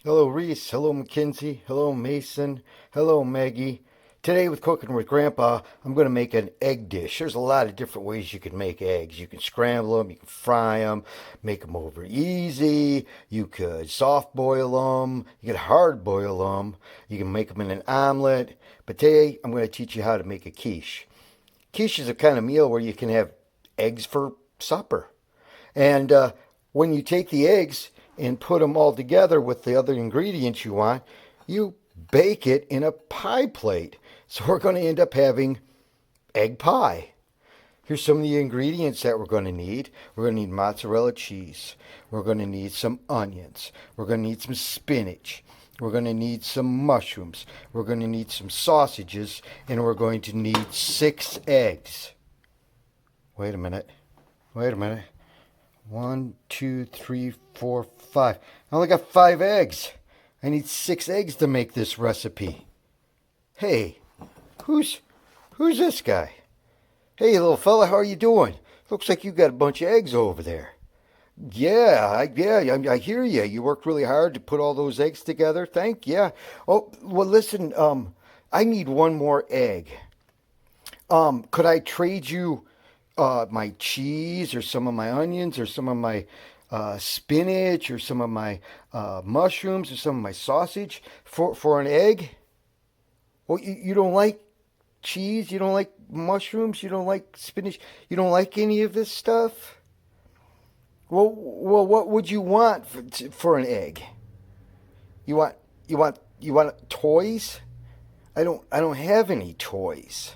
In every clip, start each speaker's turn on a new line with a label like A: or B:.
A: Hello, Reese. Hello, Mackenzie. Hello, Mason. Hello, Maggie. Today, with Cooking with Grandpa, I'm going to make an egg dish. There's a lot of different ways you can make eggs. You can scramble them, you can fry them, make them over easy. You could soft boil them, you could hard boil them, you can make them in an omelet. But today, I'm going to teach you how to make a quiche. Quiche is a kind of meal where you can have eggs for supper. And when you take the eggs and put them all together with the other ingredients you want, you bake it in a pie plate. So we're going to end up having egg pie. Here's some of the ingredients that we're going to need. We're going to need mozzarella cheese. We're going to need some onions. We're going to need some spinach. We're going to need some mushrooms. We're going to need some sausages. And we're going to need 6 eggs. Wait a minute. Wait a minute. 1, 2, 3, 4, 5. I only got 5 eggs. I need 6 eggs to make this recipe. Hey, who's this guy? Hey, little fella, how are you doing? Looks like you got a bunch of eggs over there. I hear you. You worked really hard to put all those eggs together. Thank you. Oh, well, listen. I need one more egg. Could I trade you my cheese or some of my onions or some of my spinach or some of my mushrooms or some of my sausage for an egg? Well, you don't like cheese? You don't like mushrooms? You don't like spinach? You don't like any of this stuff? Well, what would you want for an egg? You want toys? I don't have any toys.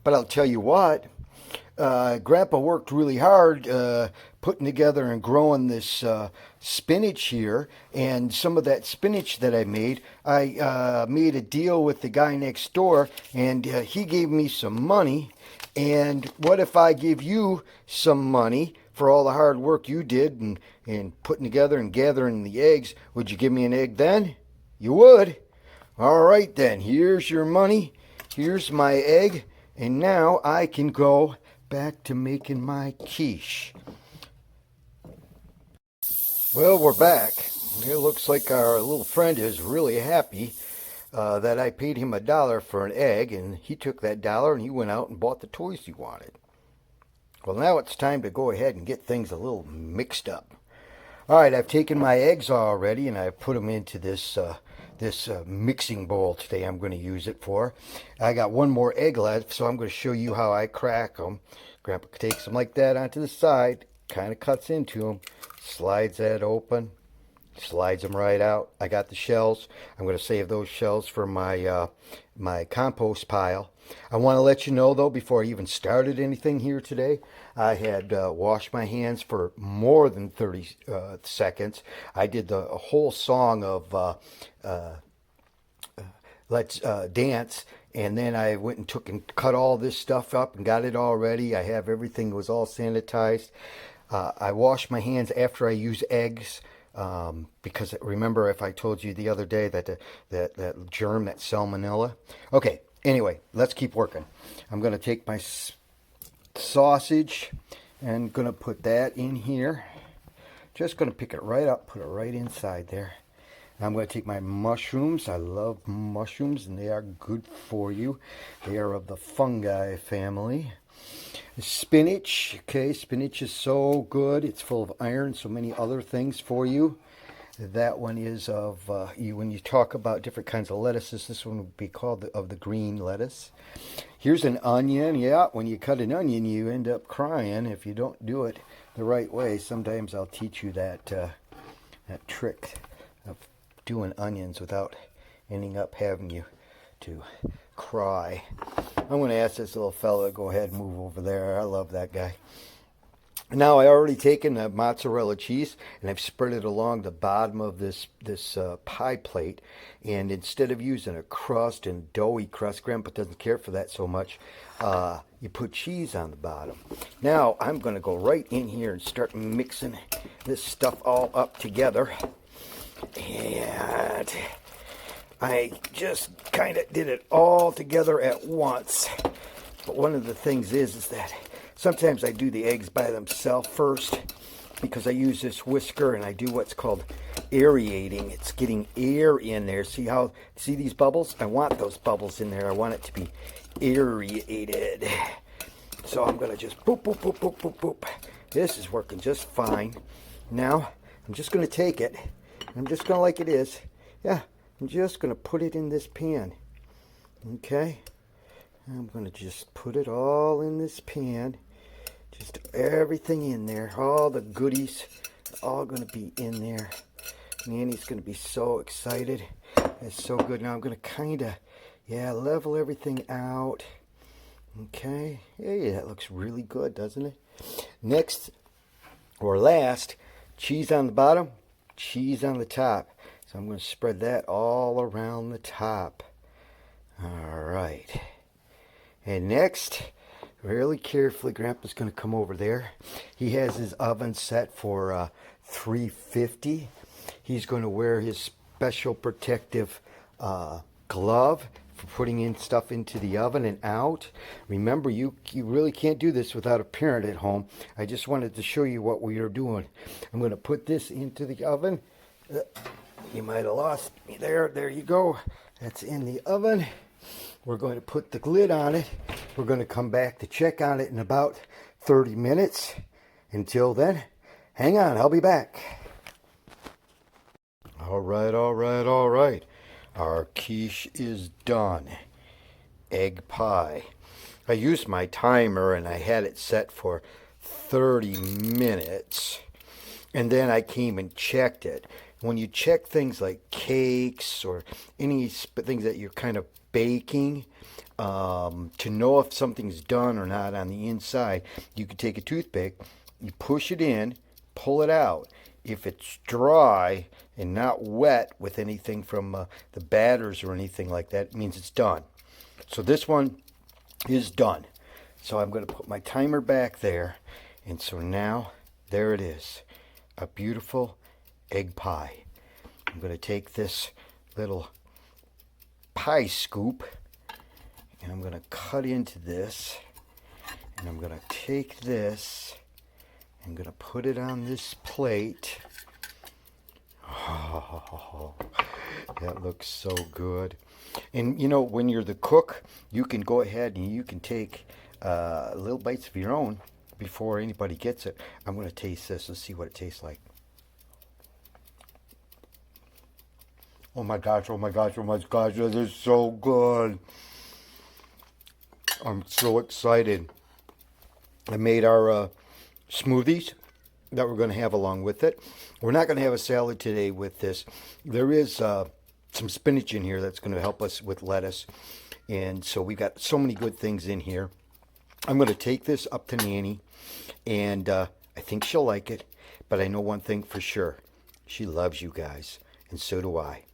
A: But I'll tell you what, Grandpa worked really hard putting together and growing this spinach here. And some of that spinach that I made a deal with the guy next door, and he gave me some money. And what if I give you some money for all the hard work you did and putting together and gathering the eggs? Would you give me an egg then? You would? All right then, here's your money. Here's my egg. And now I can go back to making my quiche. Well, we're back. It looks like our little friend is really happy that I paid him $1 for an egg, and he took that dollar and he went out and bought the toys he wanted. Well, now it's time to go ahead and get things a little mixed up. All right, I've taken my eggs already and I've put them into this mixing bowl today. I'm going to use it for. I got one more egg left, so I'm going to show you how I crack them. Grandpa takes them like that onto the side, kind of cuts into them, slides that open, slides them right out. I got the shells. I'm going to save those shells for my my compost pile. I want to let you know, though, before I even started anything here today, I had washed my hands for more than 30 seconds. I did the whole song of Let's Dance, and then I went and took and cut all this stuff up and got it all ready. I have everything was all sanitized. I wash my hands after I use eggs. Because remember, if I told you the other day that that germ, that salmonella. Okay, anyway, let's keep working. I'm going to take my sausage and going to put that in here. Just going to pick it right up, put it right inside there. I'm going to take my mushrooms. I love mushrooms, and they are good for you. They are of the fungi family. Spinach, okay, spinach is so good. It's full of iron, so many other things for you. That one is of, when you talk about different kinds of lettuces, this one would be called of the green lettuce. Here's an onion. Yeah, when you cut an onion, you end up crying if you don't do it the right way. Sometimes I'll teach you that, that trick of doing onions without ending up having you to cry. I'm going to ask this little fella to go ahead and move over there. I love that guy. Now I already taken the mozzarella cheese and I've spread it along the bottom of this pie plate. And instead of using a crust and doughy crust, Grandpa doesn't care for that so much. You put cheese on the bottom. Now I'm going to go right in here and start mixing this stuff all up together. And I just kind of did it all together at once. But one of the things is that sometimes I do the eggs by themselves first, because I use this whisker and I do what's called aerating. It's getting air in there. See these bubbles? I want those bubbles in there. I want it to be aerated. So I'm going to just boop, boop, boop, boop, boop, boop. This is working just fine. Now, I'm just going to take it. I'm just going to, like it is. Yeah, I'm just going to put it in this pan. Okay? I'm going to just put it all in this pan. Just everything in there. All the goodies all going to be in there. Nanny's going to be so excited. It's so good. Now I'm going to kind of, level everything out. Okay. Yeah, that looks really good, doesn't it? Next, or last, cheese on the bottom, cheese on the top. So I'm going to spread that all around the top. All right. And next, really carefully, Grandpa's going to come over there. He has his oven set for 350. He's going to wear his special protective glove for putting in stuff into the oven and out. Remember, you really can't do this without a parent at home. I just wanted to show you what we are doing. I'm going to put this into the oven. You might have lost me there. There you go. That's in the oven. We're going to put the lid on it. We're going to come back to check on it in about 30 minutes. Until then, hang on, I'll be back. All right. Our quiche is done. Egg pie. I used my timer and I had it set for 30 minutes. And then I came and checked it. When you check things like cakes or any things that you're kind of baking, to know if something's done or not on the inside, you can take a toothpick, you push it in, pull it out. If it's dry and not wet with anything from the batters or anything like that, it means it's done. So this one is done. So I'm going to put my timer back there. And so now, there it is. A beautiful egg pie. I'm going to take this little pie scoop and I'm going to cut into this. And I'm going to take this. I'm going to put it on this plate. Oh, that looks so good. And you know, when you're the cook, you can go ahead and you can take little bites of your own before anybody gets it. I'm going to taste this. Let's see what it tastes like. Oh my gosh, this is so good. I'm so excited. I made our smoothies that we're going to have along with it. We're not going to have a salad today with this. There is some spinach in here that's going to help us with lettuce. And so we've got so many good things in here. I'm going to take this up to Nanny, and I think she'll like it. But I know one thing for sure. She loves you guys, and so do I.